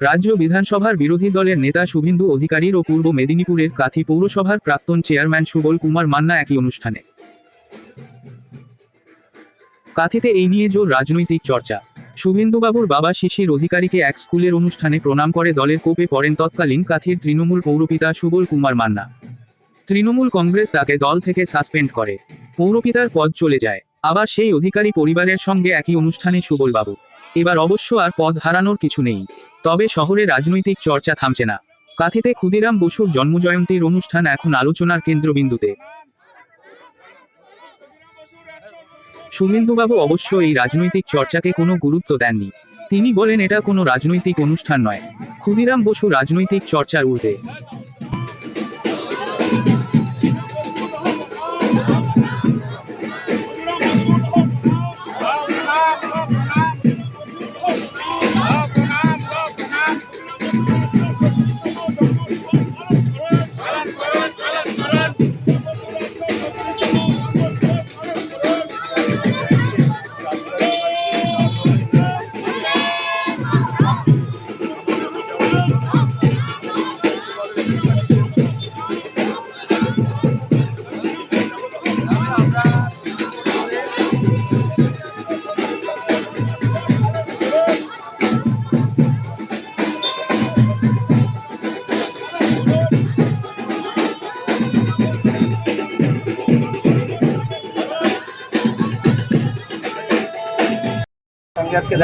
রাজ্য বিধানসভার বিরোধী দলের নেতা শুভেন্দু অধিকারীর ও পূর্ব মেদিনীপুরের কাথি পৌরসভার প্রাক্তন চেয়ারম্যান সুবল কুমার মান্না একই অনুষ্ঠানে। কাথিতে এই নিয়ে জোর রাজনৈতিক চর্চা। শুভেন্দুবাবুর বাবা শিশির অধিকারীকে এক স্কুলের অনুষ্ঠানে প্রণাম করে দলের কোপে পড়েন তৎকালীন কাথির তৃণমূল পৌরপিতা সুবল কুমার মান্না। তৃণমূল কংগ্রেস তাকে দল থেকে সাসপেন্ড করে, পৌরপিতার পদ চলে যায়। আবার সেই অধিকারী পরিবারের সঙ্গে একই অনুষ্ঠানে সুবলবাবু। এবার অবশ্য আর পদ হারানোর কিছু নেই, তবে শহরে রাজনৈতিক চর্চা থামছে না। কাথিতে ক্ষুদিরাম বসুর জন্মজয়ন্তীর অনুষ্ঠান এখন আলোচনার কেন্দ্রবিন্দুতে। শুভেন্দুবাবু অবশ্য এই রাজনৈতিক চর্চাকে কোনো গুরুত্ব দেননি। তিনি বলেন এটা কোনো রাজনৈতিক অনুষ্ঠান নয়। ক্ষুদিরাম বসু রাজনৈতিক চর্চার ঊর্ধ্বে।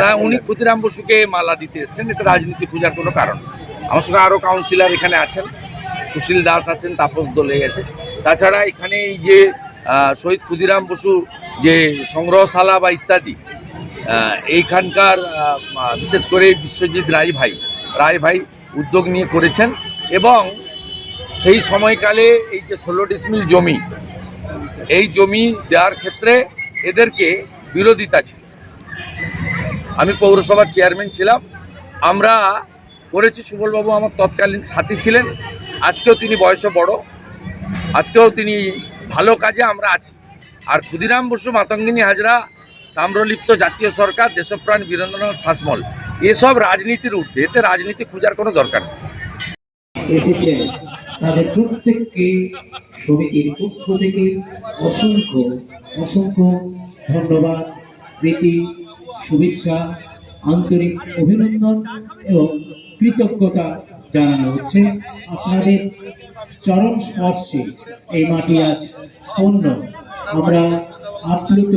না, উনি ক্ষুদিরাম বসুকে মালা দিতে এসছেন, এতে রাজনীতি খোঁজার কোনো কারণ। আমার সঙ্গে আরও কাউন্সিলর এখানে আছেন, সুশীল দাস আছেন, তাপস দলে গেছে। তাছাড়া এখানে এই যে শহীদ ক্ষুদিরাম বসু যে সংগ্রহশালা বা ইত্যাদি এইখানকার বিশেষ করে বিশ্বজিৎ রায় ভাই উদ্যোগ নিয়ে করেছেন, এবং সেই সময়কালে এই যে 16 ডিসমিল জমি, এই জমি দেওয়ার ক্ষেত্রে এদেরকে বিরোধিতা ছিল। আমি পৌরসভার চেয়ারম্যান ছিলাম, আমরা করেছি। সুবলবাবু আমার তৎকালীন সাথী ছিলেন, আজকেও তিনি বয়সে বড়, আজকেও তিনি ভালো কাজে আমরা আছি। আর ক্ষুদিরাম বসু, মাতঙ্গিনী হাজরা, তাম্রলিপ্ত জাতীয় সরকার, দেশপ্রাণ বীরেন্দ্রনাথ শাসমল, এসব রাজনীতির ঊর্ধ্বে, এতে রাজনীতি খোঁজার কোনো দরকার নেই। এসেছেন তাদের প্রত্যেককে সমিতির পক্ষ থেকে অসংখ্য অসংখ্য ধন্যবাদ, প্রীতি, শুভেচ্ছা, আন্তরিক অভিনন্দন এবং কৃতজ্ঞতা জানানো হচ্ছে। আপনাদের চরম স্পর্শে এই মাটি আজ পূর্ণ। আমরা আপ্লুত,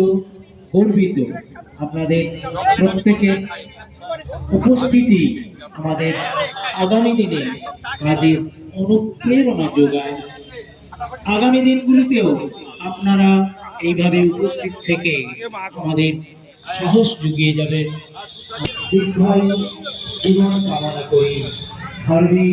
গর্বিত। আপনাদের প্রত্যেকের উপস্থিতি আমাদের আগামী দিনে কাজের অনুপ্রেরণা যোগায়। আগামী দিনগুলিতেও আপনারা এইভাবে উপস্থিত থেকে আমাদের সাহস জুগিয়ে যাবেন। দীর্ঘায়ু জীবন কামনা করি। সর্বে